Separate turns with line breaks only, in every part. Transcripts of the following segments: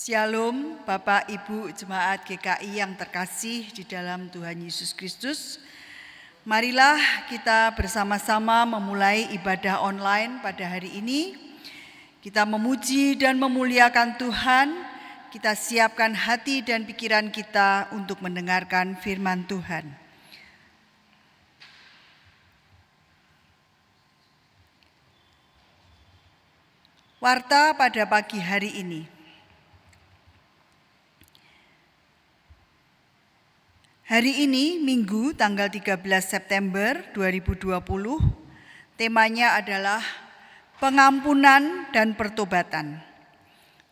Shalom Bapak Ibu Jemaat GKI yang terkasih di dalam Tuhan Yesus Kristus. Marilah kita bersama-sama memulai ibadah online pada hari ini. Kita memuji dan memuliakan Tuhan. Kita siapkan hati dan pikiran kita untuk mendengarkan firman Tuhan. Warta pada pagi hari ini. Hari ini Minggu tanggal 13 September 2020, temanya adalah pengampunan dan pertobatan.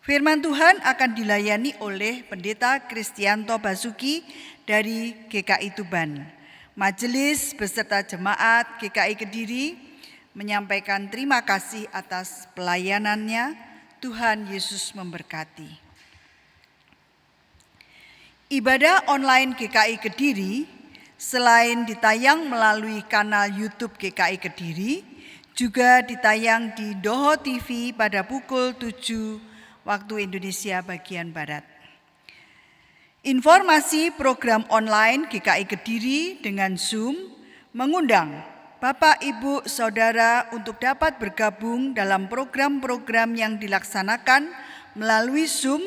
Firman Tuhan akan dilayani oleh Pendeta Kristianto Basuki dari GKI Tuban. Majelis beserta jemaat GKI Kediri menyampaikan terima kasih atas pelayanannya. Tuhan Yesus memberkati. Ibadah online GKI Kediri selain ditayang melalui kanal YouTube GKI Kediri, juga ditayang di Doho TV pada pukul 7 waktu Indonesia bagian Barat. Informasi program online GKI Kediri dengan Zoom mengundang Bapak, Ibu, Saudara untuk dapat bergabung dalam program-program yang dilaksanakan melalui Zoom,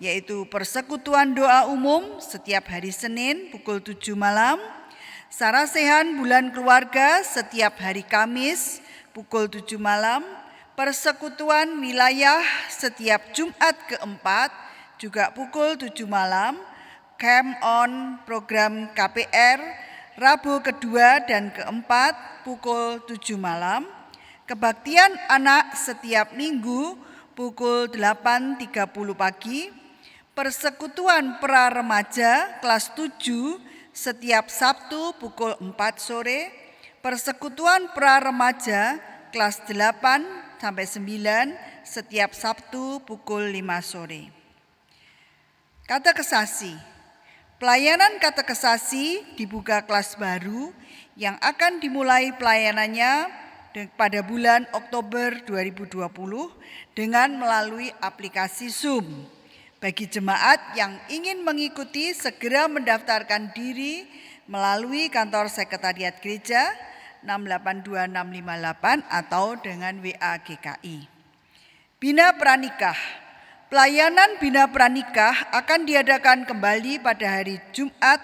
yaitu persekutuan doa umum setiap hari Senin pukul 7 malam, Sarasehan bulan keluarga setiap hari Kamis pukul 7 malam, persekutuan wilayah setiap Jumat keempat juga pukul 7 malam, Camp on program KPR Rabu kedua dan keempat pukul 7 malam, kebaktian anak setiap minggu pukul 8.30 pagi, persekutuan pra remaja kelas 7 setiap Sabtu pukul 4 sore, persekutuan pra remaja kelas 8 sampai 9 setiap Sabtu pukul 5 sore. Katekesasi. Pelayanan katekesasi dibuka kelas baru yang akan dimulai pelayanannya pada bulan Oktober 2020 dengan melalui aplikasi Zoom. Bagi jemaat yang ingin mengikuti, segera mendaftarkan diri melalui kantor sekretariat gereja 682658 atau dengan WA GKI. Bina Pranikah. Pelayanan Bina Pranikah akan diadakan kembali pada hari Jumat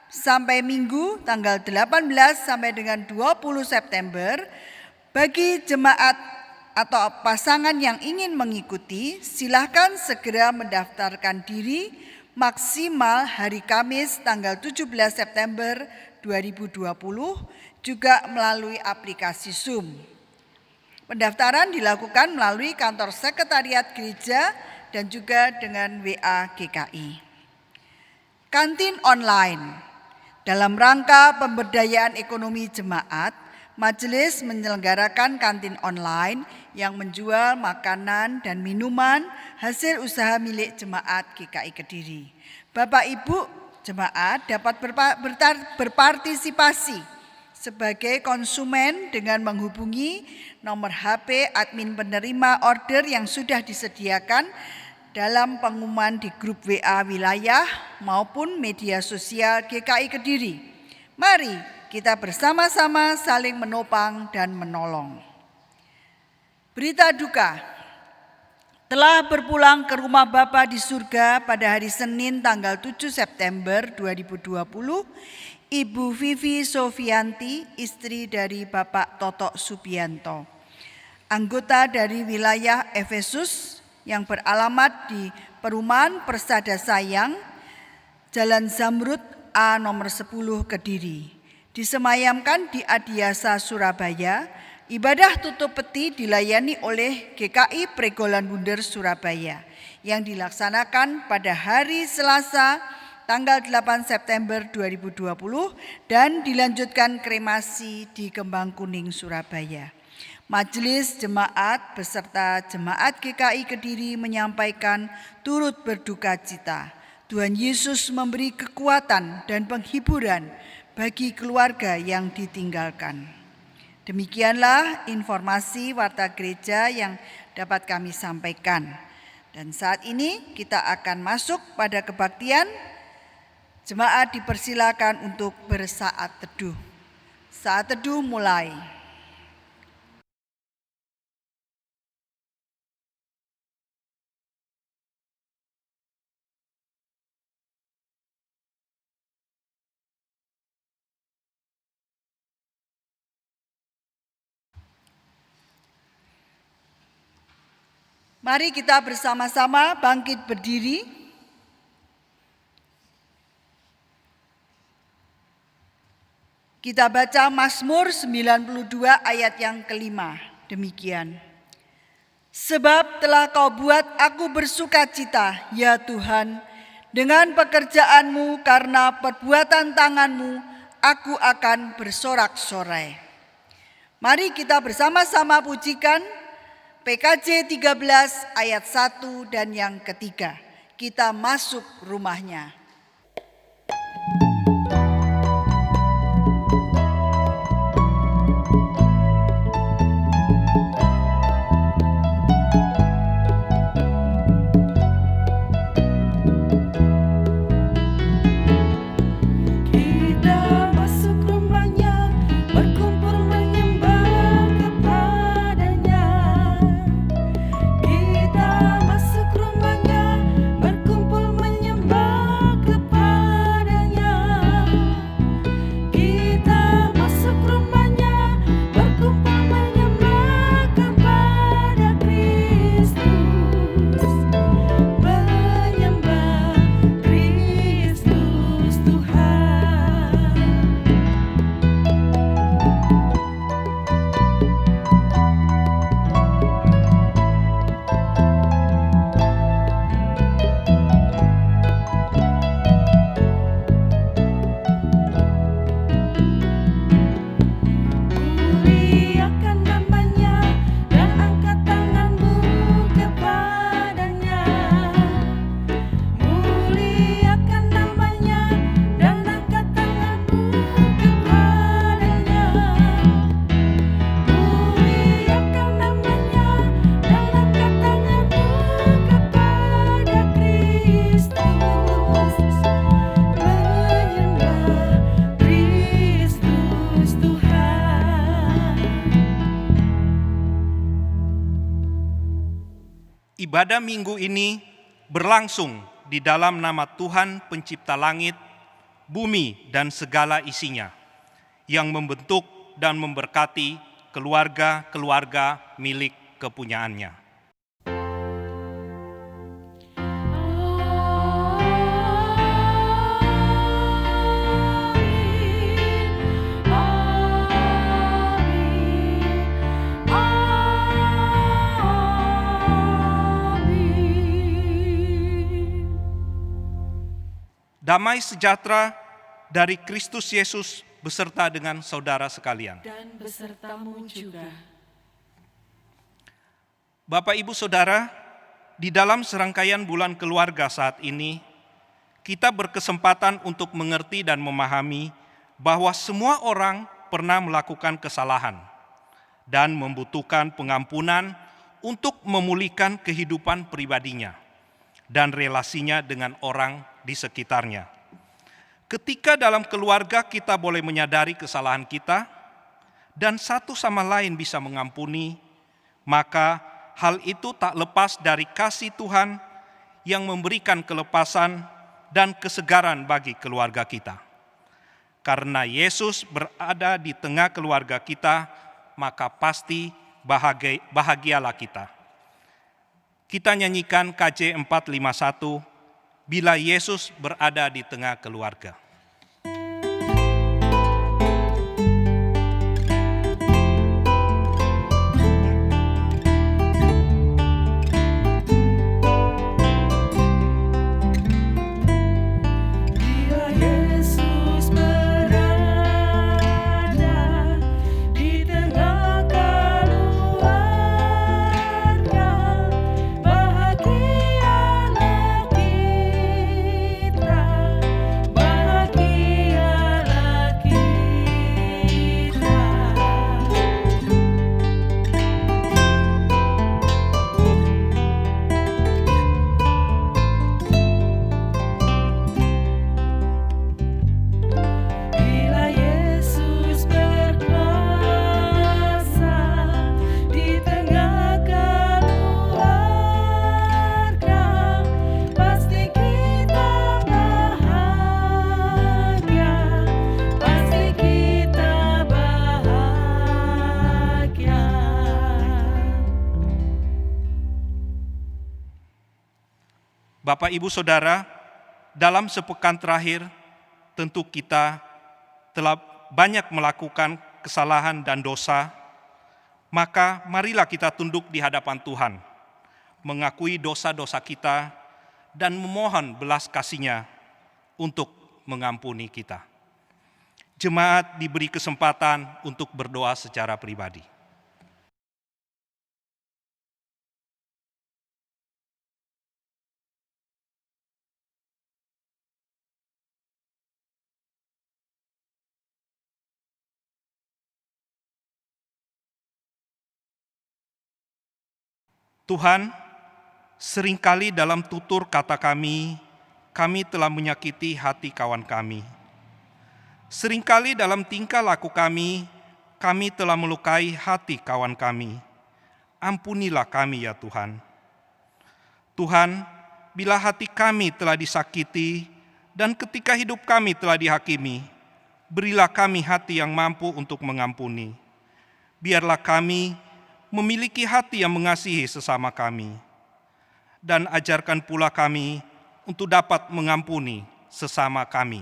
sampai Minggu tanggal 18 sampai dengan 20 September. Bagi jemaat atau pasangan yang ingin mengikuti, silakan segera mendaftarkan diri maksimal hari Kamis tanggal 17 September 2020 juga melalui aplikasi Zoom. Pendaftaran dilakukan melalui kantor sekretariat gereja dan juga dengan WA GKI. Kantin online. Dalam rangka pemberdayaan ekonomi jemaat, Majelis menyelenggarakan kantin online yang menjual makanan dan minuman hasil usaha milik jemaat GKI Kediri. Bapak Ibu jemaat dapat berpartisipasi sebagai konsumen dengan menghubungi nomor HP admin penerima order yang sudah disediakan dalam pengumuman di grup WA wilayah maupun media sosial GKI Kediri. Mari kita bersama-sama saling menopang dan menolong. Berita duka. Telah berpulang ke rumah Bapa di surga pada hari Senin tanggal 7 September 2020, Ibu Vivi Sofianti, istri dari Bapak Toto Subianto, anggota dari wilayah Efesus yang beralamat di Perumahan Persada Sayang, Jalan Zamrud A nomor 10 Kediri. Disemayamkan di Adiasa Surabaya. Ibadah tutup peti dilayani oleh GKI Pregolan Bunder Surabaya yang dilaksanakan pada hari Selasa tanggal 8 September 2020 dan dilanjutkan kremasi di Kembang Kuning Surabaya. Majelis jemaat beserta jemaat GKI Kediri menyampaikan turut berduka cita. Tuhan Yesus memberi kekuatan dan penghiburan bagi keluarga yang ditinggalkan. Demikianlah informasi warta gereja yang dapat kami sampaikan. Dan saat ini kita akan masuk pada kebaktian. Jemaat dipersilakan untuk bersaat teduh. Saat teduh mulai. Mari kita bersama-sama bangkit berdiri. Kita baca Mazmur 92 ayat yang kelima. Demikian. Sebab telah kau buat aku bersukacita, ya Tuhan, dengan pekerjaanmu, karena perbuatan tanganmu, aku akan bersorak-sorai. Mari kita bersama-sama pujikan PKJ 13 ayat 1 dan yang ketiga. Kita masuk rumahnya.
Ibadah minggu ini berlangsung di dalam nama Tuhan Pencipta langit, bumi, dan segala isinya, yang membentuk dan memberkati keluarga-keluarga milik kepunyaannya. Damai sejahtera dari Kristus Yesus beserta dengan saudara sekalian.
Dan besertamu juga.
Bapak, Ibu, Saudara, di dalam serangkaian bulan keluarga saat ini, kita berkesempatan untuk mengerti dan memahami bahwa semua orang pernah melakukan kesalahan dan membutuhkan pengampunan untuk memulihkan kehidupan pribadinya dan relasinya dengan orang di sekitarnya. Ketika dalam keluarga kita boleh menyadari kesalahan kita dan satu sama lain bisa mengampuni, maka hal itu tak lepas dari kasih Tuhan yang memberikan kelepasan dan kesegaran bagi keluarga kita. Karena Yesus berada di tengah keluarga kita, maka pasti bahagialah kita. Kita nyanyikan KJ 451, Bila Yesus berada di tengah keluarga.
Bahagia
Bapak, Ibu, Saudara, dalam sepekan terakhir tentu kita telah banyak melakukan kesalahan dan dosa, maka marilah kita tunduk di hadapan Tuhan, mengakui dosa-dosa kita dan memohon belas kasih-Nya untuk mengampuni kita. Jemaat diberi kesempatan untuk berdoa secara pribadi. Tuhan, seringkali dalam tutur kata kami telah menyakiti hati kawan kami. Seringkali dalam tingkah laku kami telah melukai hati kawan kami. Ampunilah kami ya Tuhan. Tuhan, bila hati kami telah disakiti dan ketika hidup kami telah dihakimi, berilah kami hati yang mampu untuk mengampuni. Biarlah kami memiliki hati yang mengasihi sesama kami, dan ajarkan pula kami untuk dapat mengampuni sesama kami,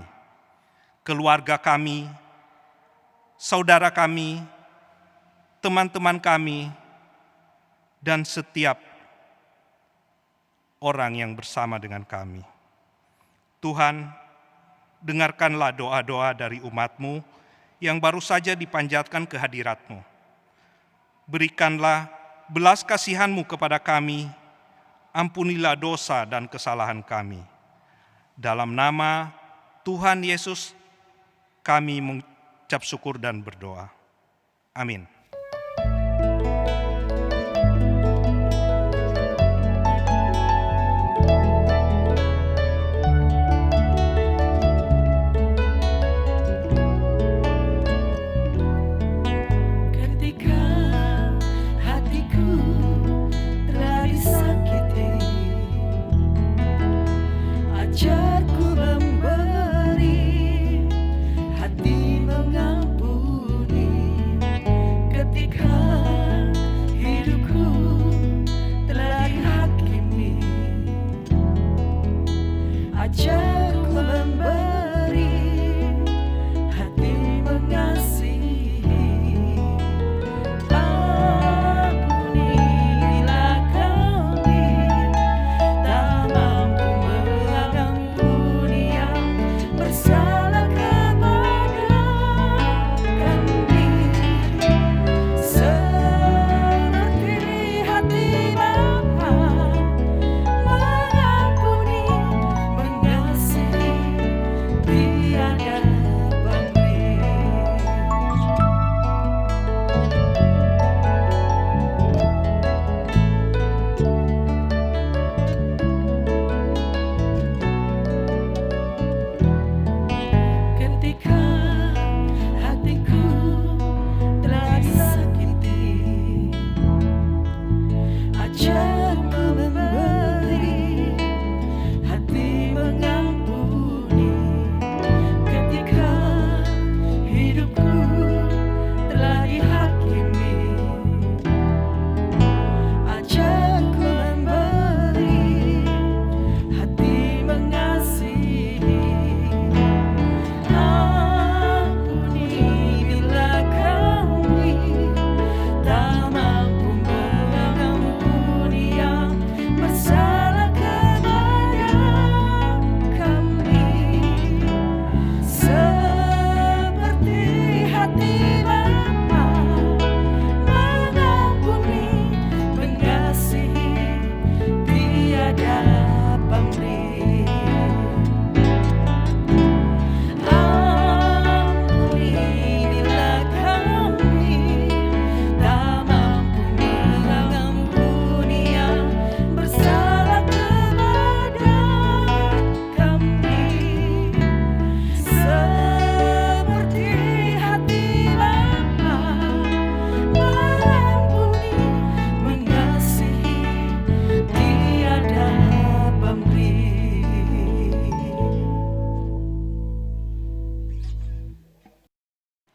keluarga kami, saudara kami, teman-teman kami, dan setiap orang yang bersama dengan kami. Tuhan, dengarkanlah doa-doa dari umat-Mu yang baru saja dipanjatkan ke hadirat-Mu. Berikanlah belas kasihan-Mu kepada kami, ampunilah dosa dan kesalahan kami. Dalam nama Tuhan Yesus, kami mengucap syukur dan berdoa. Amin.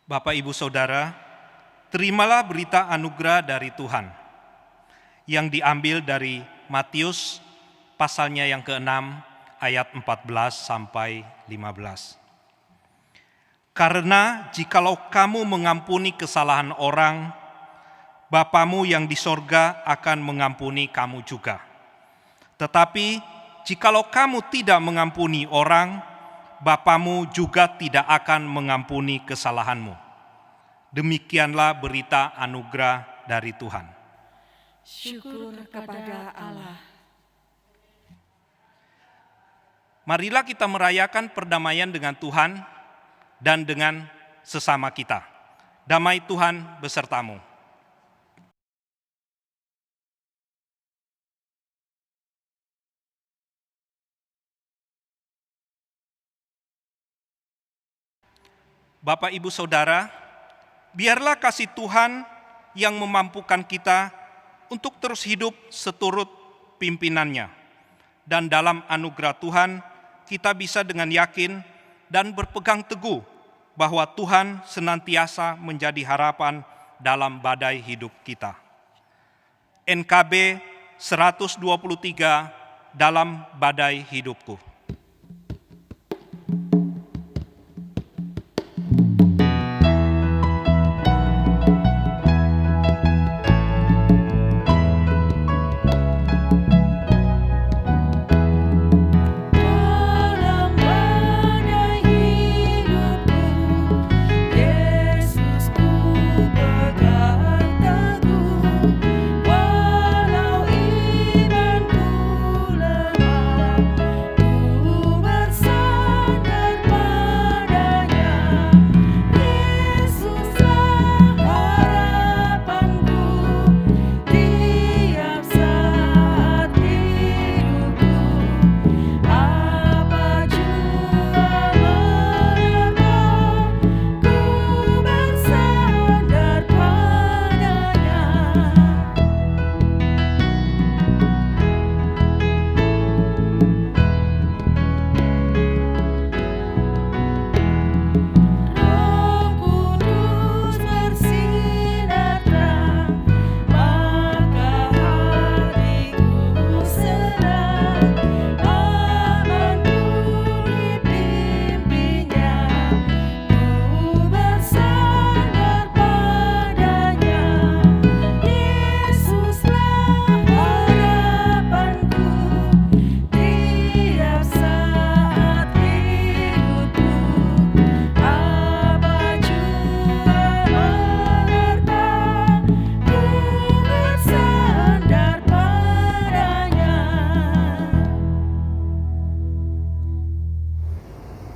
Bapak, Ibu, Saudara, terimalah berita anugerah dari Tuhan yang diambil dari Matius pasalnya yang ke-6 ayat 14 sampai 15. Karena jikalau kamu mengampuni kesalahan orang, Bapamu yang di sorga akan mengampuni kamu juga. Tetapi jikalau kamu tidak mengampuni orang, Bapamu juga tidak akan mengampuni kesalahanmu. Demikianlah berita anugerah dari Tuhan.
Syukur kepada Allah.
Marilah kita merayakan perdamaian dengan Tuhan dan dengan sesama kita. Damai Tuhan besertamu. Bapak, Ibu, Saudara, biarlah kasih Tuhan yang memampukan kita untuk terus hidup seturut pimpinannya. Dan dalam anugerah Tuhan, kita bisa dengan yakin dan berpegang teguh bahwa Tuhan senantiasa menjadi harapan dalam badai hidup kita. NKB 123 dalam badai hidupku.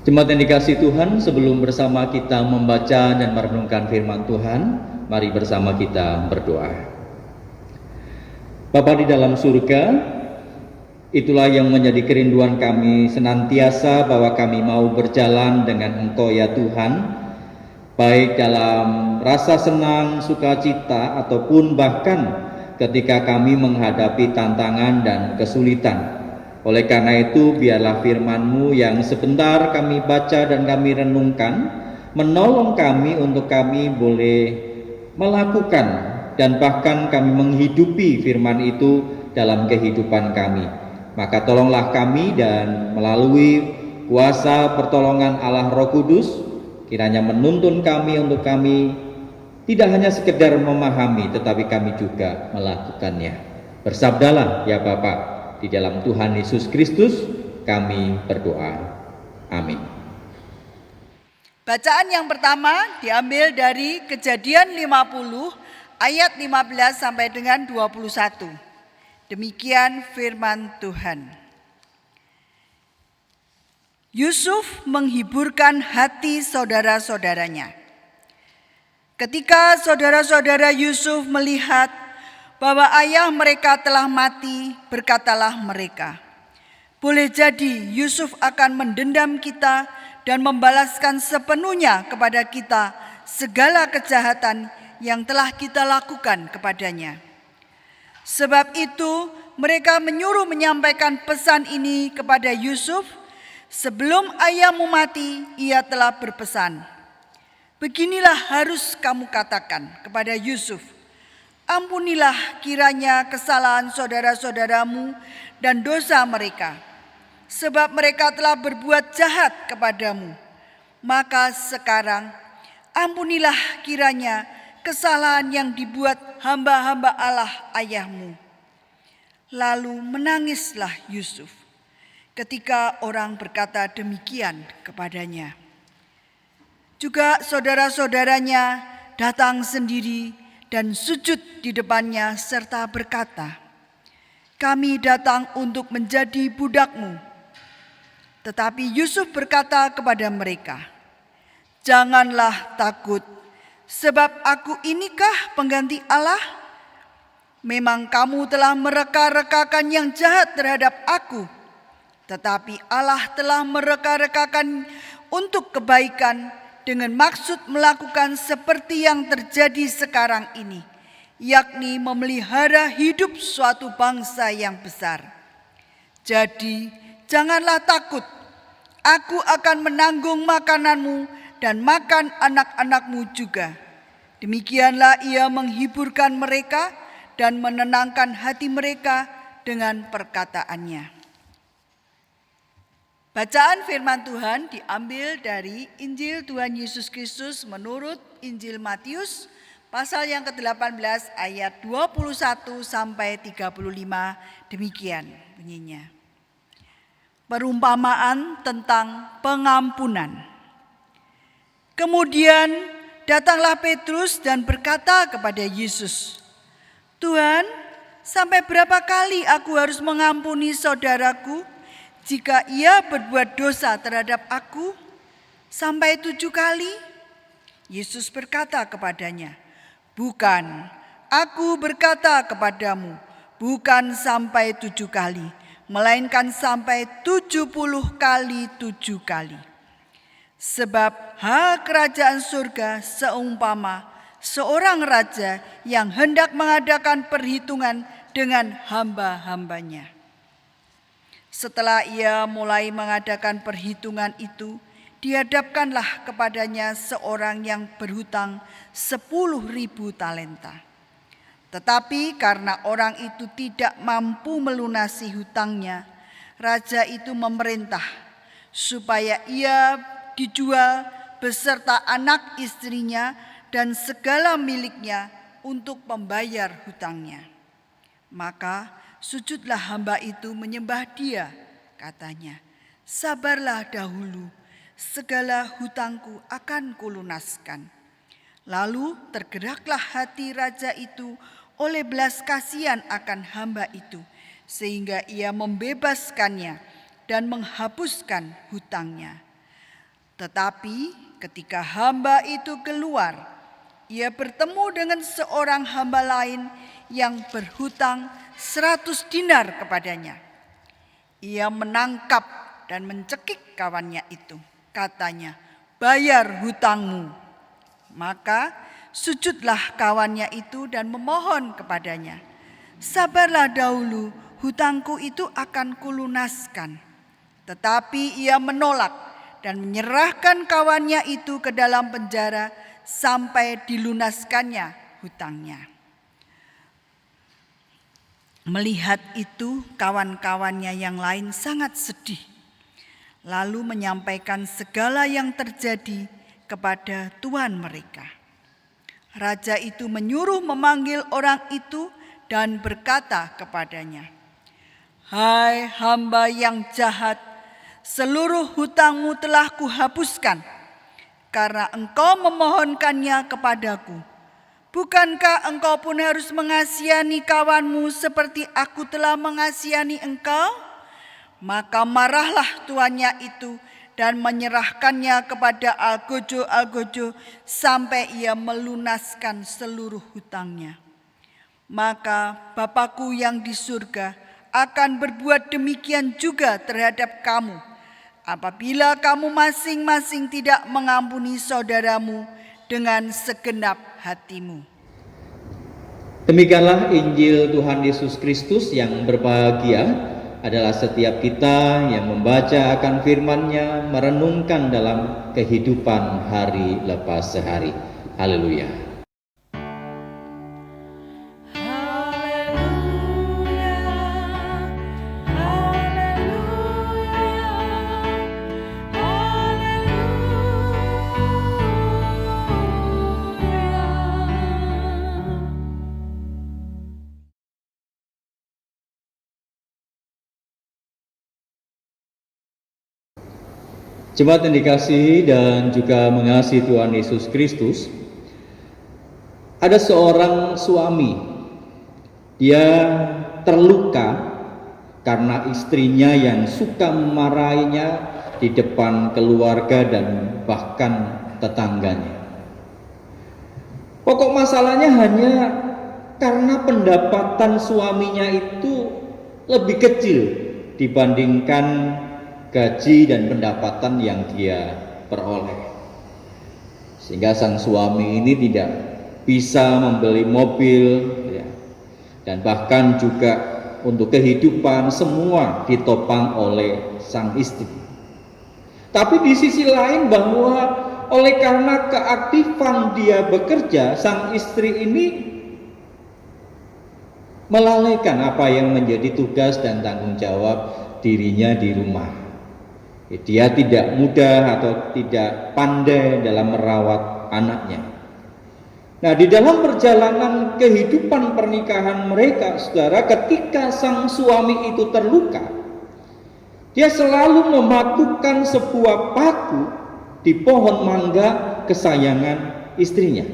Jemaat yang dikasihi Tuhan, sebelum bersama kita membaca dan merenungkan firman Tuhan, mari bersama kita berdoa. Bapa di dalam surga, itulah yang menjadi kerinduan kami senantiasa bahwa kami mau berjalan dengan Engkau ya Tuhan, baik dalam rasa senang, sukacita, ataupun bahkan ketika kami menghadapi tantangan dan kesulitan. Oleh karena itu, biarlah firman-Mu yang sebentar kami baca dan kami renungkan, menolong kami untuk kami boleh melakukan dan bahkan kami menghidupi firman itu dalam kehidupan kami. Maka tolonglah kami dan melalui kuasa pertolongan Allah Roh Kudus, kiranya menuntun kami untuk kami tidak hanya sekedar memahami, tetapi kami juga melakukannya. Bersabdalah ya Bapa. Di dalam Tuhan Yesus Kristus kami berdoa. Amin.
Bacaan yang pertama diambil dari Kejadian 50 ayat 15 sampai dengan 21. Demikian firman Tuhan. Yusuf menghiburkan hati saudara-saudaranya. Ketika saudara-saudara Yusuf melihat bahwa ayah mereka telah mati, berkatalah mereka, boleh jadi Yusuf akan mendendam kita dan membalaskan sepenuhnya kepada kita segala kejahatan yang telah kita lakukan kepadanya. Sebab itu mereka menyuruh menyampaikan pesan ini kepada Yusuf. Sebelum ayahmu mati, ia telah berpesan, beginilah harus kamu katakan kepada Yusuf, ampunilah kiranya kesalahan saudara-saudaramu dan dosa mereka, sebab mereka telah berbuat jahat kepadamu. Maka sekarang ampunilah kiranya kesalahan yang dibuat hamba-hamba Allah ayahmu. Lalu menangislah Yusuf ketika orang berkata demikian kepadanya. Juga saudara-saudaranya datang sendiri dan sujud di depannya serta berkata, "Kami datang untuk menjadi budakmu." Tetapi Yusuf berkata kepada mereka, "Janganlah takut, sebab aku inikah pengganti Allah? Memang kamu telah mereka-rekakan yang jahat terhadap aku, tetapi Allah telah mereka-rekakan untuk kebaikan dengan maksud melakukan seperti yang terjadi sekarang ini, yakni memelihara hidup suatu bangsa yang besar. Jadi janganlah takut, aku akan menanggung makananmu dan makan anak-anakmu juga." Demikianlah ia menghiburkan mereka dan menenangkan hati mereka dengan perkataannya. Bacaan firman Tuhan diambil dari Injil Tuhan Yesus Kristus menurut Injil Matius pasal yang ke-18 ayat 21 sampai 35, demikian bunyinya. Perumpamaan tentang pengampunan. Kemudian datanglah Petrus dan berkata kepada Yesus, "Tuhan, sampai berapa kali aku harus mengampuni saudaraku jika ia berbuat dosa terhadap aku? Sampai 7 kali?" Yesus berkata kepadanya, "Bukan, aku berkata kepadamu, bukan sampai 7 kali, melainkan sampai 70 kali 7 kali. Sebab hak kerajaan surga seumpama seorang raja yang hendak mengadakan perhitungan dengan hamba-hambanya. Setelah ia mulai mengadakan perhitungan itu, dihadapkanlah kepadanya seorang yang berhutang 10.000 talenta. Tetapi karena orang itu tidak mampu melunasi hutangnya, raja itu memerintah supaya ia dijual beserta anak istrinya dan segala miliknya untuk membayar hutangnya. Maka sujudlah hamba itu menyembah dia, katanya, "Sabarlah dahulu, segala hutangku akan kulunaskan." Lalu tergeraklah hati raja itu oleh belas kasihan akan hamba itu, sehingga ia membebaskannya dan menghapuskan hutangnya. Tetapi ketika hamba itu keluar, ia bertemu dengan seorang hamba lain yang berhutang 100 dinar kepadanya. Ia menangkap dan mencekik kawannya itu. Katanya, "Bayar hutangmu." Maka sujudlah kawannya itu dan memohon kepadanya, "Sabarlah dahulu, hutangku itu akan kulunaskan." Tetapi ia menolak dan menyerahkan kawannya itu ke dalam penjara sampai dilunaskannya hutangnya. Melihat itu, kawan-kawannya yang lain sangat sedih, lalu menyampaikan segala yang terjadi kepada tuan mereka. Raja itu menyuruh memanggil orang itu dan berkata kepadanya, "Hai hamba yang jahat, seluruh hutangmu telah kuhapuskan karena engkau memohonkannya kepadaku. Bukankah engkau pun harus mengasihani kawanmu seperti aku telah mengasihani engkau?" Maka marahlah tuannya itu dan menyerahkannya kepada algojo-algojo sampai ia melunaskan seluruh hutangnya. Maka Bapakku yang di surga akan berbuat demikian juga terhadap kamu, apabila kamu masing-masing tidak mengampuni saudaramu dengan segenap hatimu.
Demikianlah Injil Tuhan Yesus Kristus. Yang berbahagia adalah setiap kita yang membaca akan firman-Nya, merenungkan dalam kehidupan hari lepas sehari. Haleluya.
Haleluya,
Jemaat yang dikasihi dan juga mengasihi Tuhan Yesus Kristus, ada seorang suami, dia terluka karena istrinya yang suka memarahinya di depan keluarga dan bahkan tetangganya. Pokok masalahnya hanya karena pendapatan suaminya itu lebih kecil dibandingkan gaji dan pendapatan yang dia peroleh. Sehingga sang suami ini tidak bisa membeli mobil, ya, dan bahkan juga untuk kehidupan semua ditopang oleh sang istri. Tapi di sisi lain bahwa oleh karena keaktifan dia bekerja, sang istri ini melalaikan apa yang menjadi tugas dan tanggung jawab dirinya di rumah. Dia tidak mudah atau tidak pandai dalam merawat anaknya. Nah, di dalam perjalanan kehidupan pernikahan mereka, saudara, ketika sang suami itu terluka, dia selalu memakukan sebuah paku di pohon mangga kesayangan istrinya.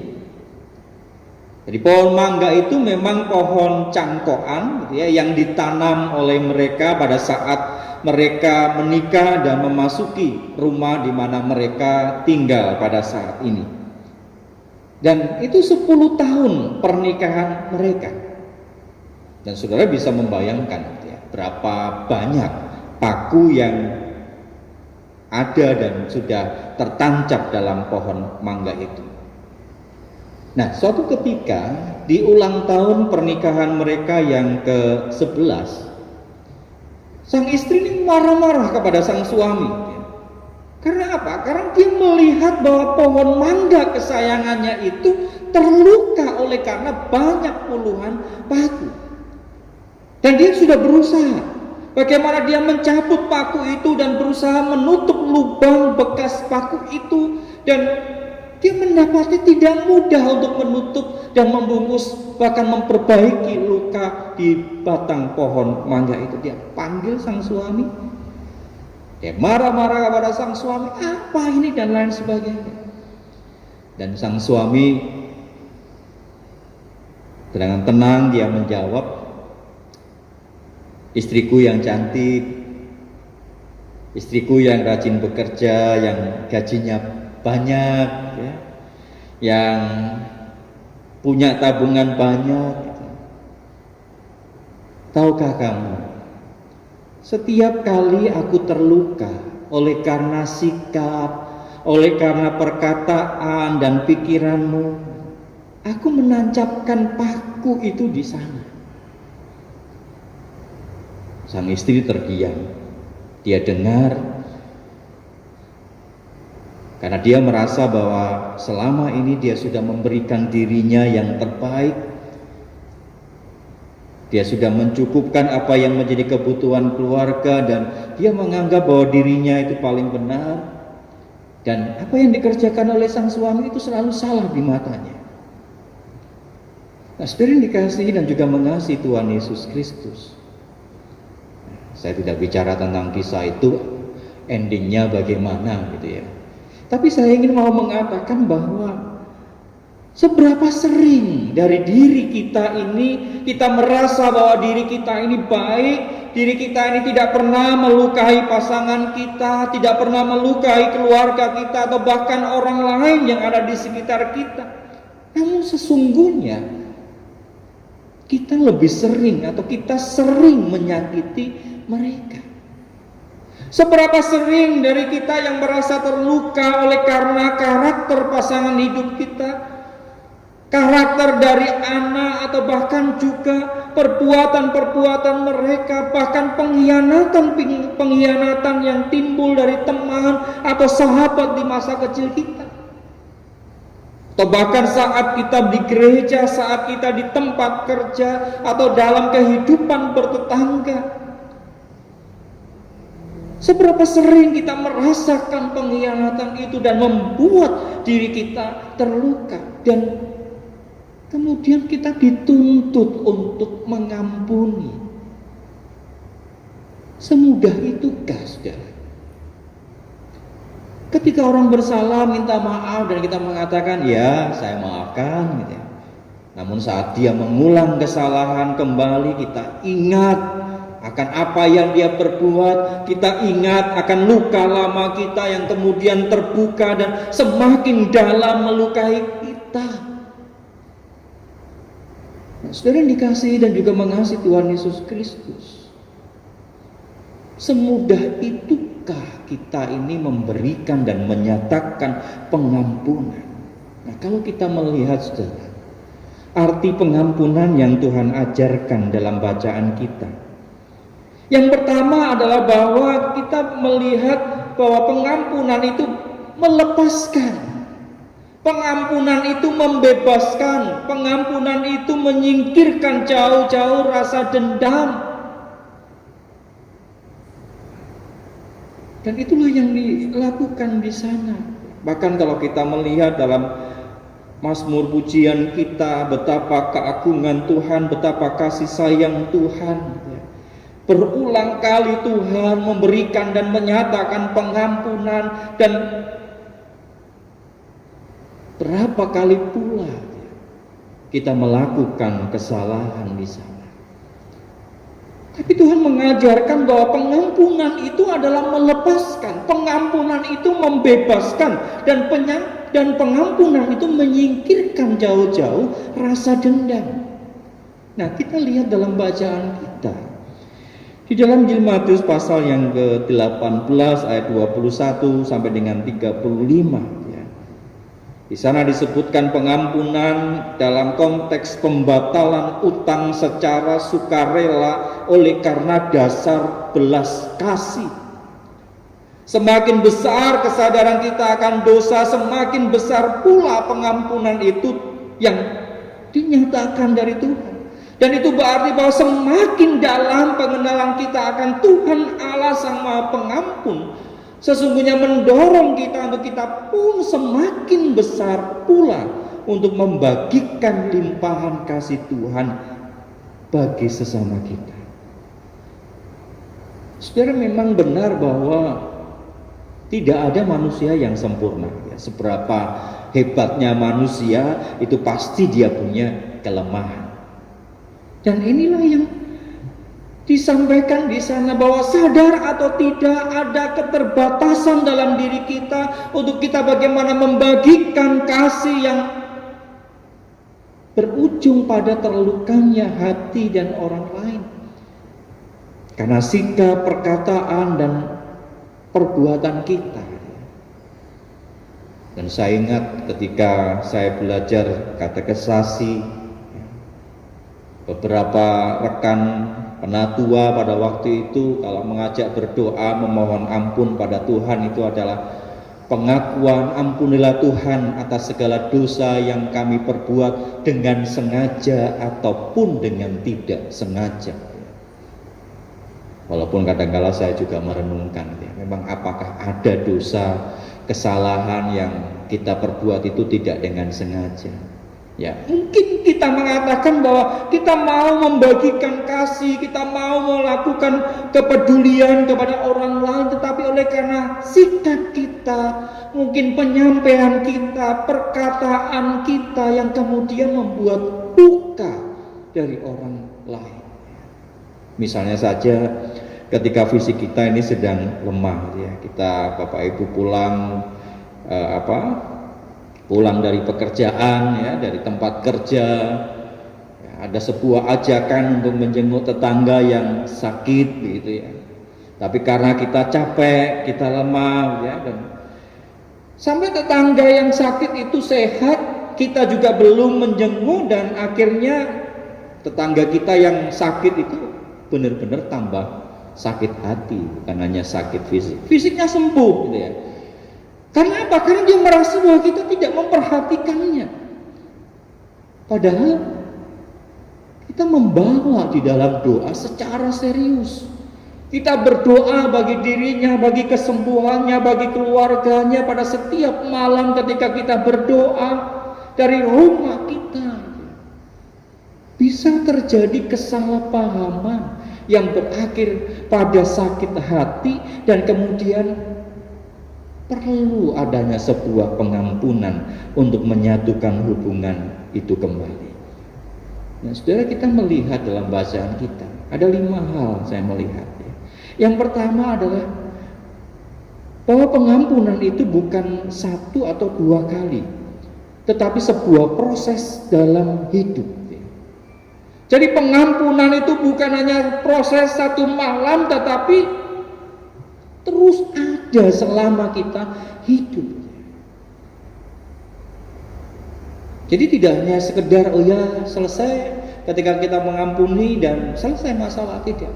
Jadi pohon mangga itu memang pohon cangkokan, gitu ya, yang ditanam oleh mereka pada saat mereka menikah dan memasuki rumah di mana mereka tinggal pada saat ini. Dan itu 10 tahun pernikahan mereka. Dan saudara bisa membayangkan, ya, berapa banyak paku yang ada dan sudah tertancap dalam pohon mangga itu. Nah, suatu ketika di ulang tahun pernikahan mereka yang ke-11, sang istri ini marah-marah kepada sang suami. Karena apa? Karena dia melihat bahwa pohon mangga kesayangannya itu terluka oleh karena banyak puluhan paku. Dan dia sudah berusaha. Bagaimana dia mencabut paku itu dan berusaha menutup lubang bekas paku itu. Dan dia mendapati tidak mudah untuk menutup dan membungkus, bahkan memperbaiki luka di batang pohon mangga itu. Dia panggil sang suami, dia marah-marah kepada sang suami, apa ini dan lain sebagainya. Dan sang suami dengan tenang dia menjawab, istriku yang cantik, istriku yang rajin bekerja, yang gajinya banyak, ya, yang punya tabungan banyak. Tahukah kamu, setiap kali aku terluka oleh karena sikap, oleh karena perkataan dan pikiranmu, aku menancapkan paku itu di sana. Sang istri terdiam. Dia dengar, karena dia merasa bahwa selama ini dia sudah memberikan dirinya yang terbaik. Dia sudah mencukupkan apa yang menjadi kebutuhan keluarga dan dia menganggap bahwa dirinya itu paling benar. Dan apa yang dikerjakan oleh sang suami itu selalu salah di matanya. Nah, saudara yang dikasihi dan juga mengasihi Tuhan Yesus Kristus. Saya tidak bicara tentang kisah itu endingnya bagaimana gitu ya. Tapi saya ingin mau mengatakan bahwa seberapa sering dari diri kita ini kita merasa bahwa diri kita ini baik, diri kita ini tidak pernah melukai pasangan kita, tidak pernah melukai keluarga kita atau bahkan orang lain yang ada di sekitar kita. Namun sesungguhnya kita lebih sering atau kita sering menyakiti mereka. Seberapa sering dari kita yang merasa terluka oleh karena karakter pasangan hidup kita, karakter dari anak, atau bahkan juga perbuatan-perbuatan mereka, bahkan pengkhianatan yang timbul dari teman atau sahabat di masa kecil kita. Atau bahkan saat kita di gereja, saat kita di tempat kerja, atau dalam kehidupan bertetangga. Seberapa sering kita merasakan pengkhianatan itu dan membuat diri kita terluka, dan kemudian kita dituntut untuk mengampuni. Semudah itukah, saudara? Ketika orang bersalah minta maaf dan kita mengatakan ya saya maafkan gitu ya. Namun saat dia mengulang kesalahan kembali, kita ingat akan apa yang dia perbuat, kita ingat akan luka lama kita yang kemudian terbuka dan semakin dalam melukai kita. Nah, saudara yang dikasihi dan juga mengasihi Tuhan Yesus Kristus, semudah itukah kita ini memberikan dan menyatakan pengampunan? Nah, kalau kita melihat saudara, arti pengampunan yang Tuhan ajarkan dalam bacaan kita, yang pertama adalah bahwa kita melihat bahwa pengampunan itu melepaskan, pengampunan itu membebaskan, pengampunan itu menyingkirkan jauh-jauh rasa dendam. Dan itulah yang dilakukan di sana. Bahkan kalau kita melihat dalam Mazmur pujian kita, betapa keagungan Tuhan, betapa kasih sayang Tuhan. Berulang kali Tuhan memberikan dan menyatakan pengampunan, dan berapa kali pula kita melakukan kesalahan di sana. Tapi Tuhan mengajarkan bahwa pengampunan itu adalah melepaskan, pengampunan itu membebaskan, dan pengampunan itu menyingkirkan jauh-jauh rasa dendam. Nah, kita lihat dalam bacaan kita di dalam Injil Matius pasal yang ke-18 ayat 21 sampai dengan 35 ya. Di sana disebutkan pengampunan dalam konteks pembatalan utang secara sukarela oleh karena dasar belas kasih. Semakin besar kesadaran kita akan dosa, semakin besar pula pengampunan itu yang dinyatakan dari Tuhan. Dan itu berarti bahwa semakin dalam pengenalan kita akan Tuhan Allah Sang Maha Pengampun, sesungguhnya mendorong kita untuk kita pun semakin besar pula untuk membagikan limpahan kasih Tuhan bagi sesama kita. Saudara, memang benar bahwa tidak ada manusia yang sempurna ya. Seberapa hebatnya manusia, itu pasti dia punya kelemahan. Dan inilah yang disampaikan di sana, bahwa sadar atau tidak ada keterbatasan dalam diri kita untuk kita bagaimana membagikan kasih yang berujung pada terlukanya hati dan orang lain. Karena sikap, perkataan, dan perbuatan kita. Dan saya ingat ketika saya belajar katekisasi, beberapa rekan penatua pada waktu itu kalau mengajak berdoa memohon ampun pada Tuhan, itu adalah pengakuan, ampunilah Tuhan atas segala dosa yang kami perbuat dengan sengaja ataupun dengan tidak sengaja. Walaupun kadang-kala saya juga merenungkan ya, memang apakah ada dosa, kesalahan yang kita perbuat itu tidak dengan sengaja. Ya, mungkin kita mengatakan bahwa kita mau membagikan kasih, kita mau melakukan kepedulian kepada orang lain, tetapi oleh karena sikap kita, mungkin penyampaian kita, perkataan kita yang kemudian membuat luka dari orang lain. Misalnya saja ketika fisik kita ini sedang lemah ya, kita Bapak Ibu pulang dari pekerjaan ya, dari tempat kerja ya, ada sebuah ajakan untuk menjenguk tetangga yang sakit begitu ya. Tapi karena kita capek, kita lemah ya, dan sampai tetangga yang sakit itu sehat, kita juga belum menjenguk, dan akhirnya tetangga kita yang sakit itu benar-benar tambah sakit hati, bukan hanya sakit fisik. Fisiknya sembuh gitu ya. Karena apa? Karena dia merasa bahwa kita tidak memperhatikannya. Padahal kita membawa di dalam doa secara serius. Kita berdoa bagi dirinya, bagi kesembuhannya, bagi keluarganya pada setiap malam ketika kita berdoa dari rumah kita. Bisa terjadi kesalahpahaman yang berakhir pada sakit hati, dan kemudian perlu adanya sebuah pengampunan untuk menyatukan hubungan itu kembali. Nah, saudara, kita melihat dalam bacaan kita ada 5 hal saya melihat. Yang pertama adalah bahwa pengampunan itu bukan 1 atau 2 kali, tetapi sebuah proses dalam hidup. Jadi pengampunan itu bukan hanya proses 1 malam, tetapi terus ada selama kita hidup. Jadi tidak hanya sekedar oh ya selesai ketika kita mengampuni dan selesai masalah, tidak.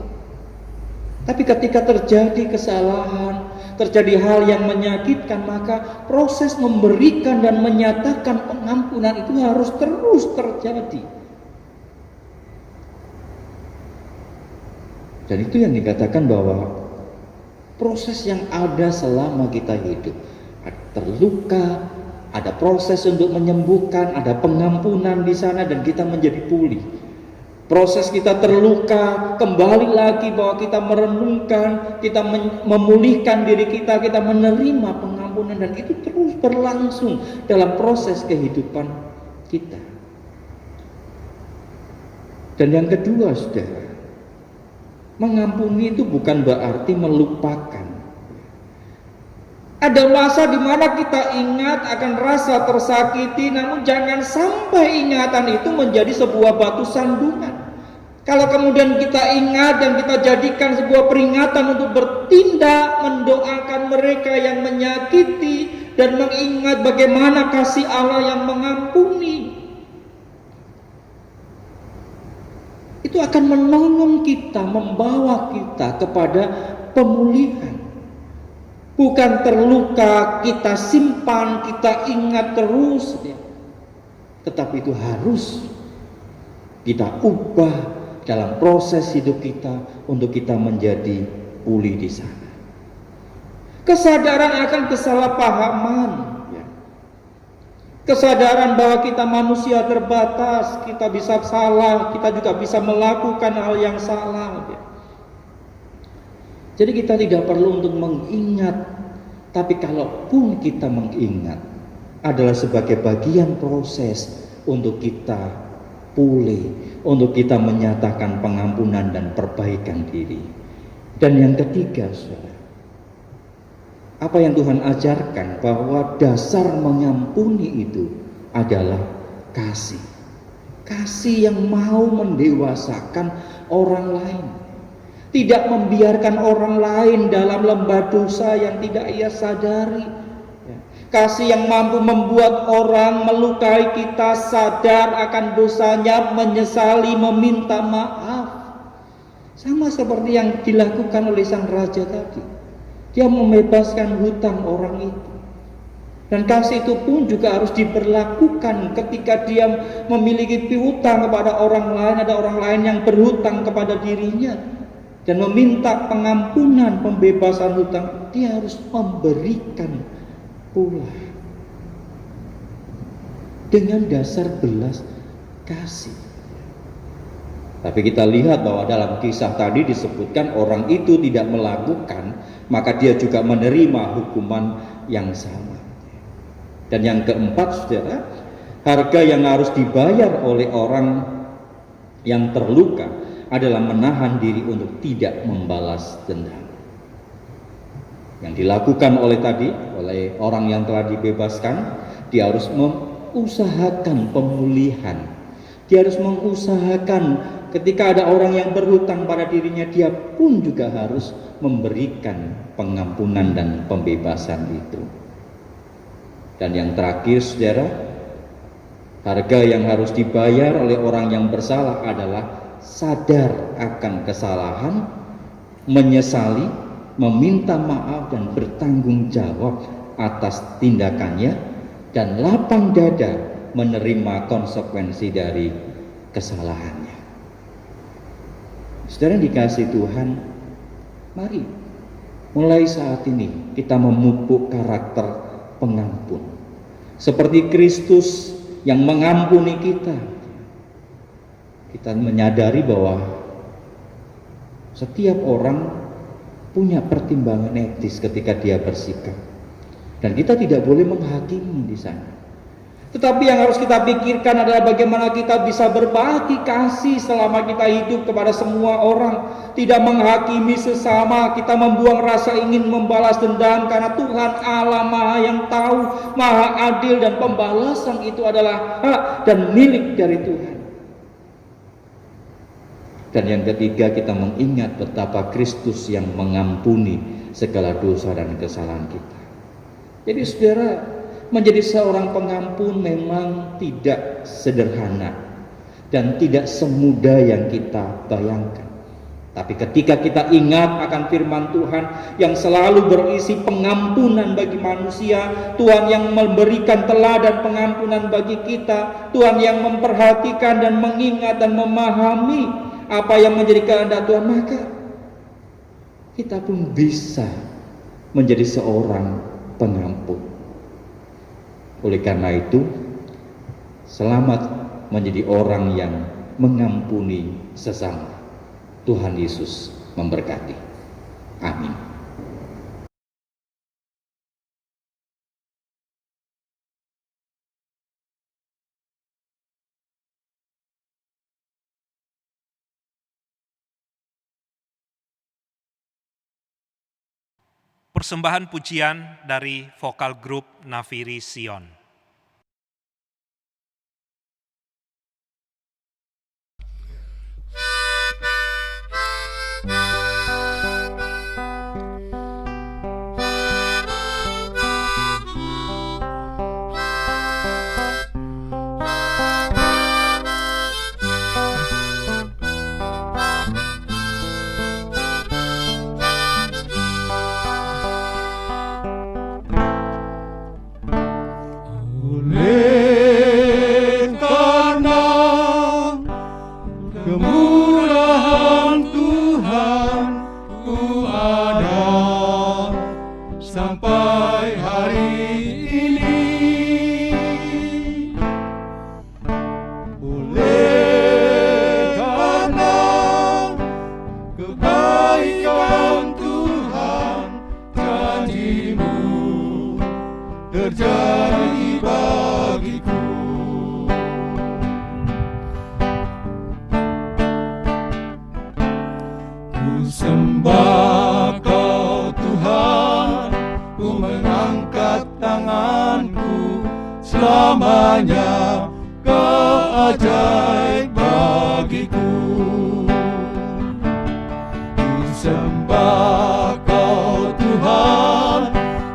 Tapi ketika terjadi kesalahan, terjadi hal yang menyakitkan, maka proses memberikan dan menyatakan pengampunan itu harus terus terjadi. Dan itu yang dikatakan bahwa proses yang ada selama kita hidup. Ada terluka, ada proses untuk menyembuhkan, ada pengampunan di sana dan kita menjadi pulih. Proses kita terluka, kembali lagi bahwa kita merenungkan, kita memulihkan diri kita menerima pengampunan, dan itu terus berlangsung dalam proses kehidupan kita. Dan yang kedua, saudara, mengampuni itu bukan berarti melupakan. Ada masa di mana kita ingat akan rasa tersakiti, namun jangan sampai ingatan itu menjadi sebuah batu sandungan. Kalau kemudian kita ingat dan kita jadikan sebuah peringatan untuk bertindak, mendoakan mereka yang menyakiti, dan mengingat bagaimana kasih Allah yang mengampuni, itu akan menolong kita, membawa kita kepada pemulihan. Bukan terluka kita simpan, kita ingat terus, tetapi itu harus kita ubah dalam proses hidup kita untuk kita menjadi pulih di sana. Kesadaran akan kesalahpahaman, kesadaran bahwa kita manusia terbatas, kita bisa salah, kita juga bisa melakukan hal yang salah. Jadi kita tidak perlu untuk mengingat, tapi kalaupun kita mengingat adalah sebagai bagian proses untuk kita pulih, untuk kita menyatakan pengampunan dan perbaikan diri. Dan yang ketiga, saudara, apa yang Tuhan ajarkan bahwa dasar mengampuni itu adalah kasih. Kasih yang mau mendewasakan orang lain. Tidak membiarkan orang lain dalam lembah dosa yang tidak ia sadari. Kasih yang mampu membuat orang melukai kita sadar akan dosanya, menyesali, meminta maaf. Sama seperti yang dilakukan oleh sang raja tadi. Dia membebaskan hutang orang itu. Dan kasih itu pun juga harus diberlakukan ketika dia memiliki piutang kepada orang lain, ada orang lain yang berhutang kepada dirinya, dan meminta pengampunan, pembebasan hutang, dia harus memberikan pula dengan dasar belas kasih. Tapi kita lihat bahwa dalam kisah tadi disebutkan orang itu tidak melakukan, maka dia juga menerima hukuman yang sama. Dan yang keempat, saudara, harga yang harus dibayar oleh orang yang terluka adalah menahan diri untuk tidak membalas dendam. Yang dilakukan oleh orang yang telah dibebaskan, dia harus mengusahakan pemulihan. Dia harus mengusahakan ketika ada orang yang berhutang pada dirinya, dia pun juga harus memberikan pengampunan dan pembebasan itu. Dan yang terakhir, saudara, harga yang harus dibayar oleh orang yang bersalah adalah sadar akan kesalahan, menyesali, meminta maaf dan bertanggung jawab atas tindakannya, dan lapang dada menerima konsekuensi dari kesalahannya. Saudara dikasih Tuhan, mari mulai saat ini kita memupuk karakter pengampun seperti Kristus yang mengampuni kita. Kita menyadari bahwa setiap orang punya pertimbangan etis ketika dia bersikap. Dan kita tidak boleh menghakimi di sana. Tetapi yang harus kita pikirkan adalah bagaimana kita bisa berbagi kasih selama kita hidup kepada semua orang. Tidak menghakimi sesama, kita membuang rasa ingin membalas dendam, karena Tuhan Allah Maha yang tahu, Maha adil, dan pembalasan itu adalah hak dan milik dari Tuhan. Dan yang ketiga, kita mengingat betapa Kristus yang mengampuni segala dosa dan kesalahan kita. Jadi saudara, menjadi seorang pengampun memang tidak sederhana dan tidak semudah yang kita bayangkan. Tapi ketika kita ingat akan firman Tuhan yang selalu berisi pengampunan bagi manusia, Tuhan yang memberikan teladan pengampunan bagi kita, Tuhan yang memperhatikan dan mengingat dan memahami apa yang menjadi kehendak Tuhan, maka kita pun bisa menjadi seorang pengampun. Oleh karena itu, selamat menjadi orang yang mengampuni sesama. Tuhan Yesus memberkati. Amin.
Persembahan pujian dari vokal grup Nafiri Sion.
Selamanya kau ajaib bagiku. Ku sembah kau Tuhan,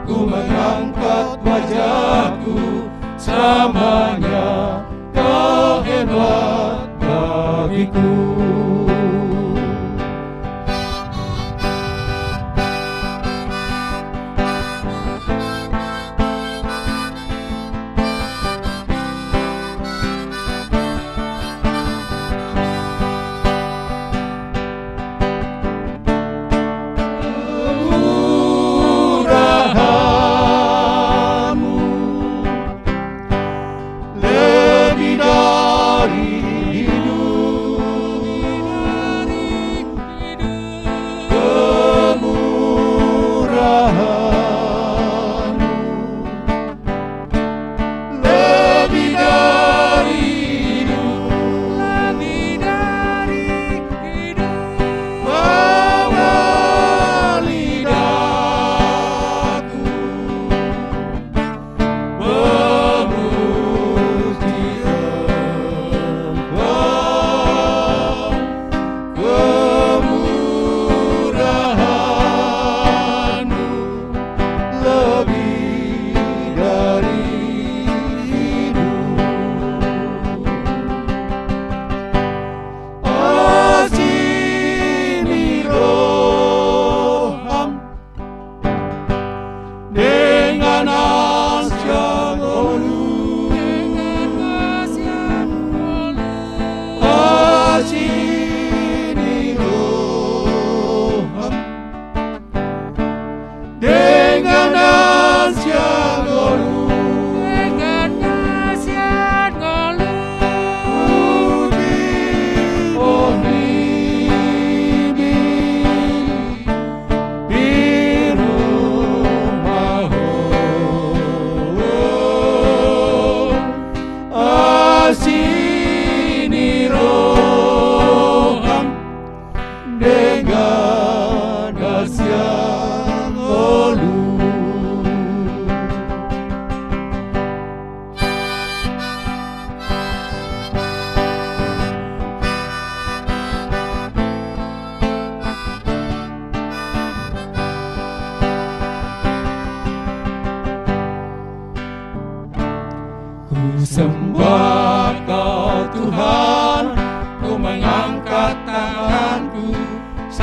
ku mengangkat wajahku. Selamanya kau hebat bagiku.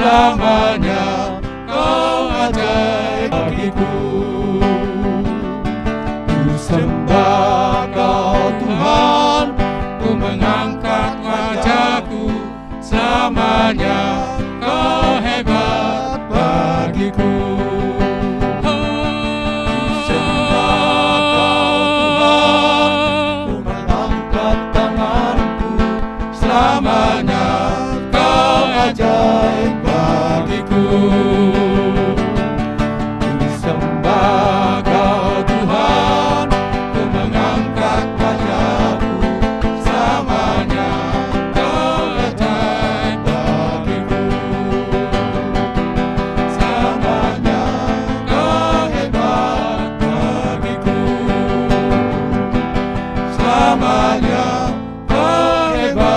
selamanya Kau ajaib bagiku. Ku sembah Kau Tuhan, ku mengangkat wajahku, selamanya Kau hebat bagiku. Ku sembah Kau Tuhan, ku mengangkat tanganku, selamanya Kau ajaib bagiku. Ku sembah Kau Tuhan, ku mengangkat wajahku, selamanya Kau ajaib bagiku. Selamanya Kau hebat bagiku. Selamanya Kau hebat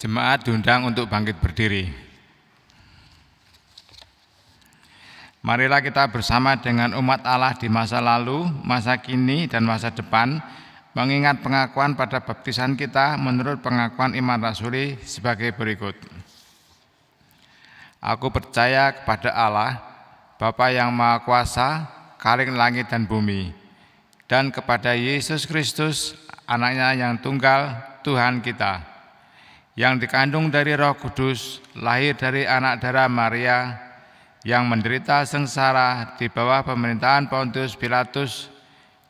Jemaat diundang untuk bangkit berdiri. Marilah kita bersama dengan umat Allah di masa lalu, masa kini, dan masa depan mengingat pengakuan pada baptisan kita menurut pengakuan iman rasuli sebagai berikut. Aku percaya kepada Allah, Bapa yang Maha Kuasa, Khalq langit dan bumi, dan kepada Yesus Kristus, Anaknya yang tunggal, Tuhan kita, yang dikandung dari Roh Kudus, lahir dari anak darah Maria, yang menderita sengsara di bawah pemerintahan Pontius Pilatus,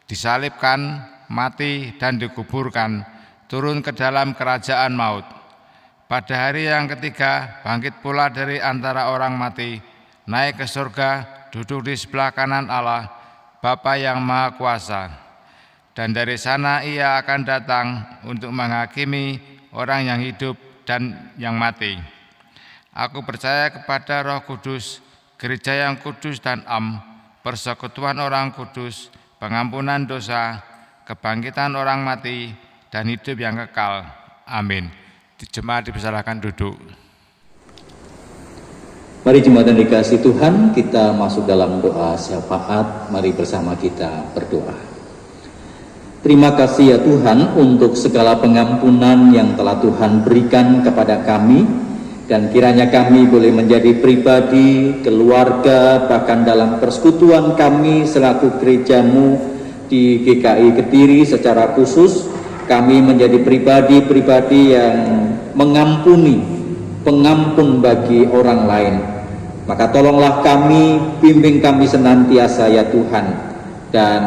disalibkan, mati, dan dikuburkan, turun ke dalam kerajaan maut. Pada hari yang ketiga, bangkit pula dari antara orang mati, naik ke surga, duduk di sebelah kanan Allah, Bapa yang Maha Kuasa. Dan dari sana Ia akan datang untuk menghakimi orang yang hidup dan yang mati. Aku percaya kepada Roh Kudus, gereja yang kudus dan am, persekutuan orang kudus, pengampunan dosa, kebangkitan orang mati, dan hidup yang kekal. Amin. Jemaat dipersilakan duduk.
Mari jemaat yang dikasihi Tuhan, kita masuk dalam doa syafaat. Mari bersama kita berdoa. Terima kasih ya Tuhan untuk segala pengampunan yang telah Tuhan berikan kepada kami, dan kiranya kami boleh menjadi pribadi, keluarga, bahkan dalam persekutuan kami selaku gereja-Mu di GKI Kediri secara khusus, kami menjadi pribadi-pribadi yang mengampuni, pengampun bagi orang lain. Maka tolonglah kami, bimbing kami senantiasa ya Tuhan, dan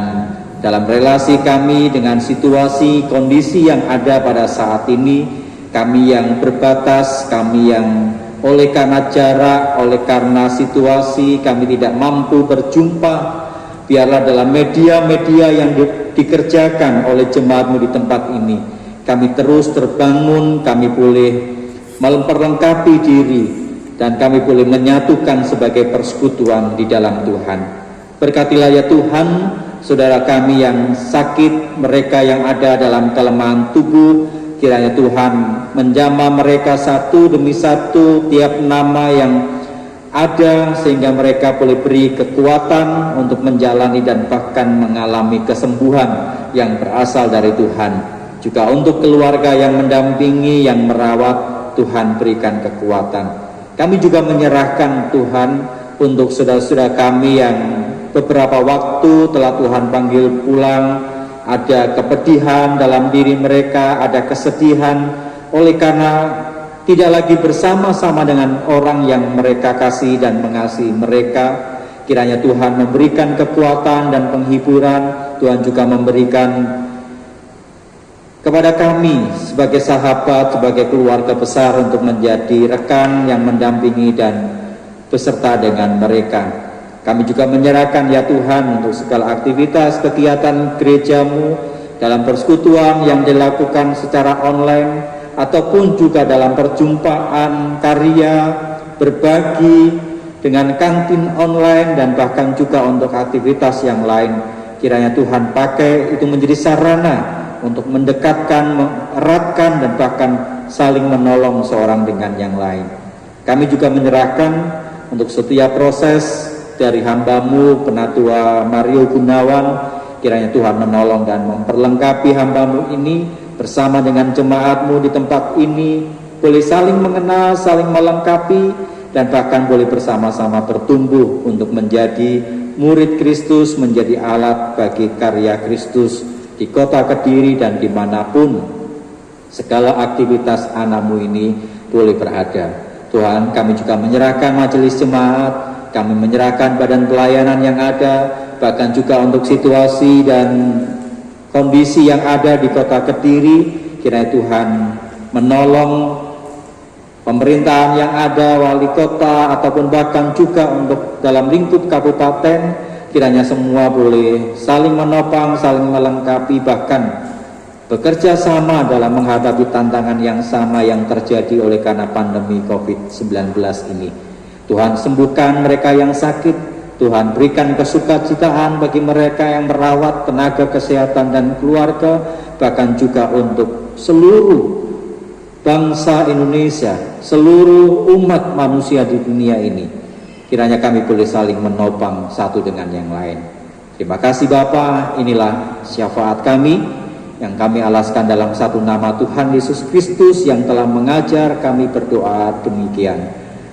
dalam relasi kami dengan situasi, kondisi yang ada pada saat ini, kami yang berbatas, kami yang oleh karena jarak, oleh karena situasi, kami tidak mampu berjumpa, biarlah dalam media-media yang dikerjakan oleh jemaat-Mu di tempat ini, kami terus terbangun, kami boleh memperlengkapi diri, dan kami boleh menyatukan sebagai persekutuan di dalam Tuhan. Berkatilah ya Tuhan, saudara kami yang sakit, mereka yang ada dalam kelemahan tubuh, kiranya Tuhan menjamah mereka satu demi satu, tiap nama yang ada, sehingga mereka boleh beri kekuatan untuk menjalani dan bahkan mengalami kesembuhan yang berasal dari Tuhan. Juga untuk keluarga yang mendampingi, yang merawat, Tuhan berikan kekuatan. Kami juga menyerahkan Tuhan untuk saudara-saudara kami yang beberapa waktu telah Tuhan panggil pulang, ada kepedihan dalam diri mereka, ada kesedihan oleh karena tidak lagi bersama-sama dengan orang yang mereka kasih dan mengasihi mereka. Kiranya Tuhan memberikan kekuatan dan penghiburan. Tuhan juga memberikan kepada kami sebagai sahabat, sebagai keluarga besar untuk menjadi rekan yang mendampingi dan beserta dengan mereka. Kami juga menyerahkan ya Tuhan untuk segala aktivitas kegiatan gereja-Mu dalam persekutuan yang dilakukan secara online ataupun juga dalam perjumpaan karya, berbagi dengan kantin online dan bahkan juga untuk aktivitas yang lain. Kiranya Tuhan pakai itu menjadi sarana untuk mendekatkan, mengeratkan, dan bahkan saling menolong seorang dengan yang lain. Kami juga menyerahkan untuk setiap proses dari hamba-Mu Penatua Mario Gunawan, kiranya Tuhan menolong dan memperlengkapi hamba-Mu ini bersama dengan jemaat-Mu di tempat ini, boleh saling mengenal, saling melengkapi, dan bahkan boleh bersama-sama bertumbuh untuk menjadi murid Kristus, menjadi alat bagi karya Kristus di kota Kediri dan dimanapun segala aktivitas anak-Mu ini boleh berada. Tuhan, kami juga menyerahkan majelis jemaat, kami menyerahkan badan pelayanan yang ada, bahkan juga untuk situasi dan kondisi yang ada di kota Kediri, kiranya Tuhan menolong pemerintahan yang ada, wali kota, ataupun bahkan juga untuk dalam lingkup kabupaten, kiranya semua boleh saling menopang, saling melengkapi, bahkan bekerja sama dalam menghadapi tantangan yang sama yang terjadi oleh karena pandemi COVID-19 ini. Tuhan, sembuhkan mereka yang sakit, Tuhan berikan kesukacitaan bagi mereka yang merawat tenaga kesehatan dan keluarga, bahkan juga untuk seluruh bangsa Indonesia, seluruh umat manusia di dunia ini. Kiranya kami boleh saling menopang satu dengan yang lain. Terima kasih Bapa, inilah syafaat kami yang kami alaskan dalam satu nama Tuhan Yesus Kristus yang telah mengajar kami berdoa demikian.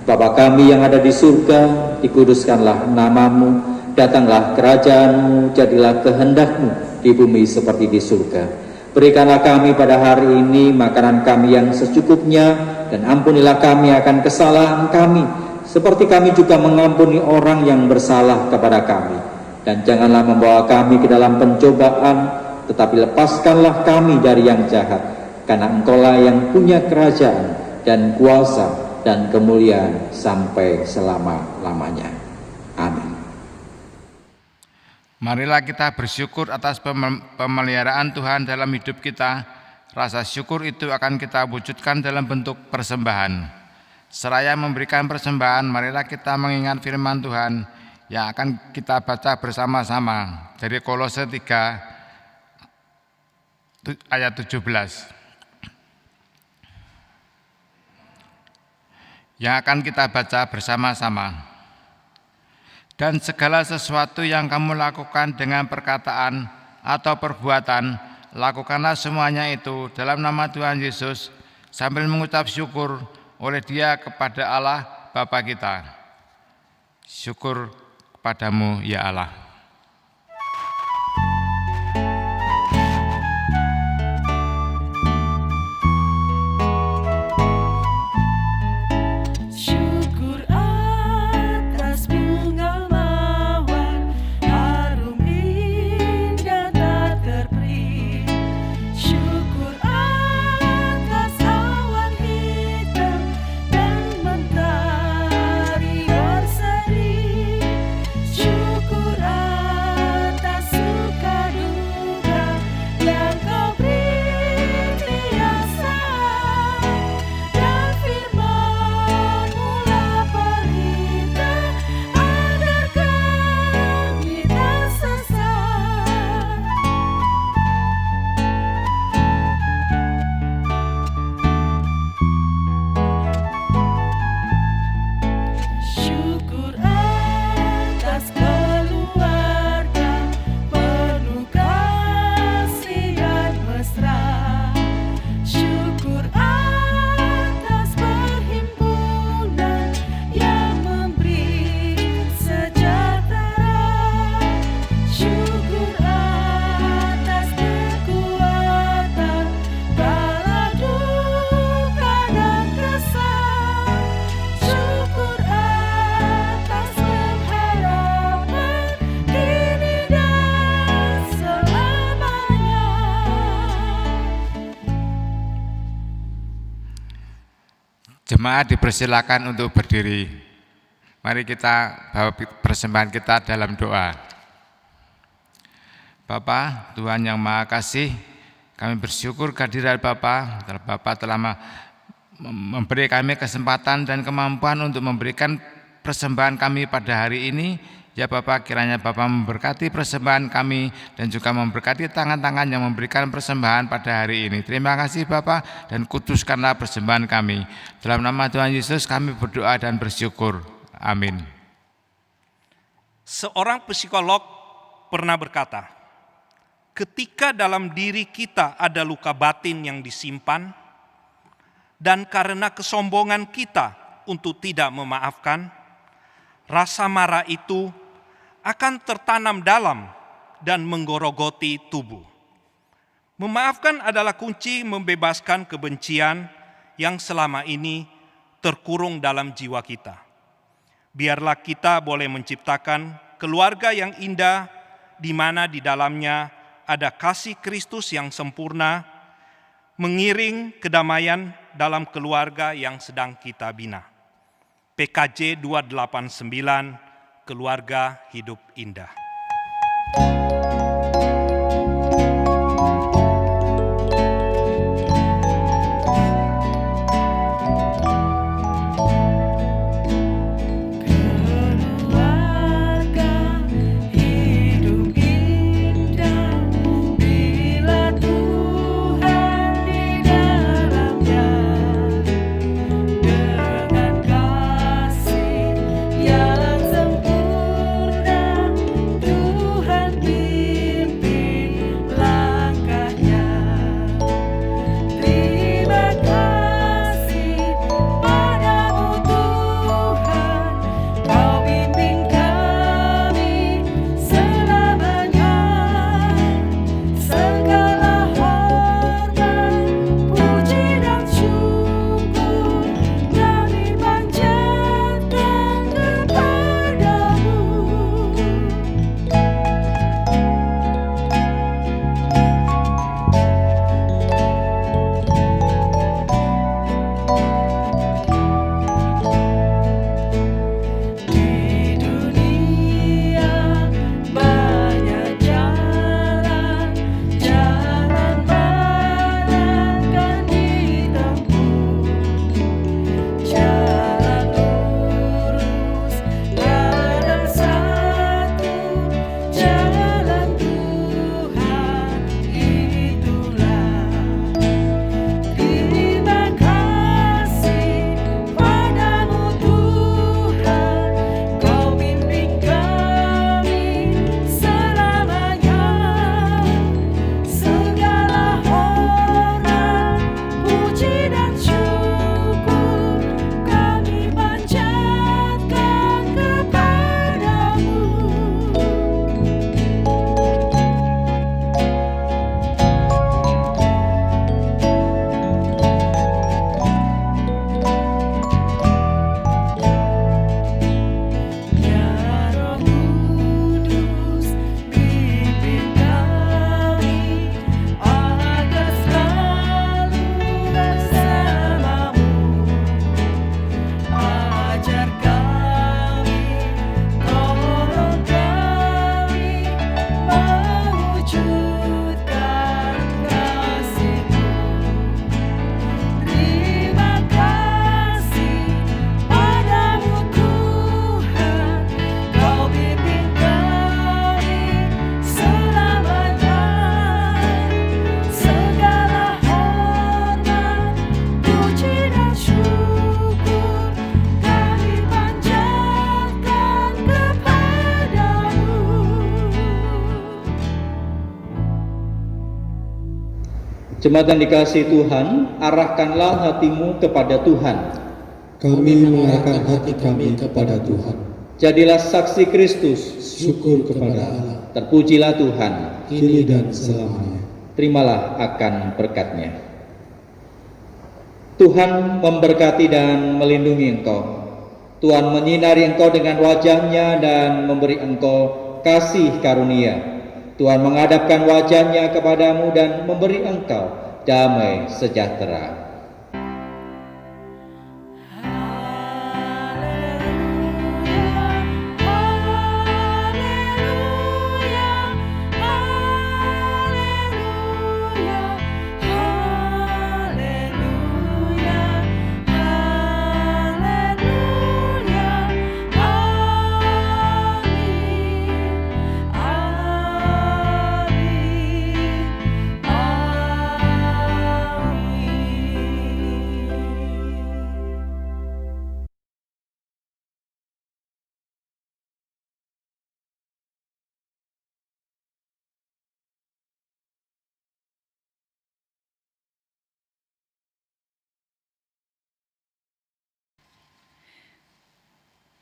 Bapa kami yang ada di surga, dikuduskanlah nama-Mu, datanglah kerajaan-Mu, jadilah kehendak-Mu di bumi seperti di surga. Berikanlah kami pada hari ini makanan kami yang secukupnya, dan ampunilah kami akan kesalahan kami, seperti kami juga mengampuni orang yang bersalah kepada kami. Dan janganlah membawa kami ke dalam pencobaan, tetapi lepaskanlah kami dari yang jahat, karena Engkau-lah yang punya kerajaan dan kuasa dan kemuliaan sampai selama-lamanya. Amin.
Marilah kita bersyukur atas pemeliharaan Tuhan dalam hidup kita. Rasa syukur itu akan kita wujudkan dalam bentuk persembahan. Seraya memberikan persembahan, marilah kita mengingat firman Tuhan yang akan kita baca bersama-sama dari Kolose 3 ayat 17. Yang akan kita baca bersama-sama. Dan segala sesuatu yang kamu lakukan dengan perkataan atau perbuatan, lakukanlah semuanya itu dalam nama Tuhan Yesus, sambil mengucap syukur oleh Dia kepada Allah Bapa kita. Syukur kepadamu ya Allah. Jemaat dipersilakan untuk berdiri. Mari kita bawa persembahan kita dalam doa. Bapa, Tuhan yang Maha Kasih, kami bersyukur kehadiran Bapa. Bapa telah memberi kami kesempatan dan kemampuan untuk memberikan persembahan kami pada hari ini Ya Bapa, kiranya Bapa memberkati persembahan kami dan juga memberkati tangan-tangan yang memberikan persembahan pada hari ini. Terima kasih Bapa, dan kuduskanlah persembahan kami. Dalam nama Tuhan Yesus kami berdoa dan bersyukur. Amin.
Seorang psikolog pernah berkata, ketika dalam diri kita ada luka batin yang disimpan, dan karena kesombongan kita untuk tidak memaafkan, rasa marah itu akan tertanam dalam dan menggorogoti tubuh. Memaafkan adalah kunci membebaskan kebencian yang selama ini terkurung dalam jiwa kita. Biarlah kita boleh menciptakan keluarga yang indah, di mana di dalamnya ada kasih Kristus yang sempurna, mengiring kedamaian dalam keluarga yang sedang kita bina. PKJ 289, Keluarga Hidup Indah.
Jemaat yang dikasihi Tuhan, arahkanlah hatimu kepada Tuhan.
Kami mengarahkan hati kami kepada Tuhan.
Jadilah saksi Kristus.
Syukur kepada Allah.
Terpujilah Tuhan.
Kini dan selamanya.
Terimalah akan berkat-Nya. Tuhan memberkati dan melindungi engkau. Tuhan menyinari engkau dengan wajah-Nya dan memberi engkau kasih karunia. Tuhan menghadapkan wajah-Nya kepadamu dan memberi engkau damai sejahtera.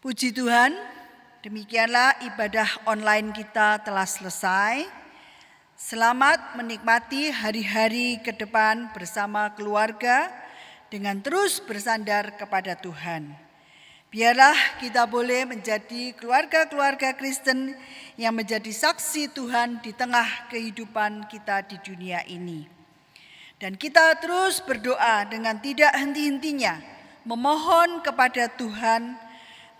Puji Tuhan, demikianlah ibadah online kita telah selesai. Selamat menikmati hari-hari ke depan bersama keluarga dengan terus bersandar kepada Tuhan. Biarlah kita boleh menjadi keluarga-keluarga Kristen yang menjadi saksi Tuhan di tengah kehidupan kita di dunia ini. Dan kita terus berdoa dengan tidak henti-hentinya, memohon kepada Tuhan,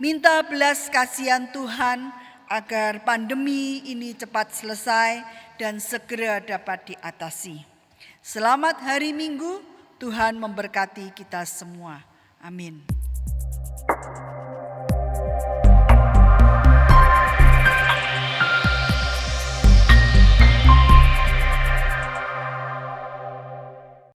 minta belas kasihan Tuhan agar pandemi ini cepat selesai dan segera dapat diatasi. Selamat hari Minggu, Tuhan memberkati kita semua. Amin.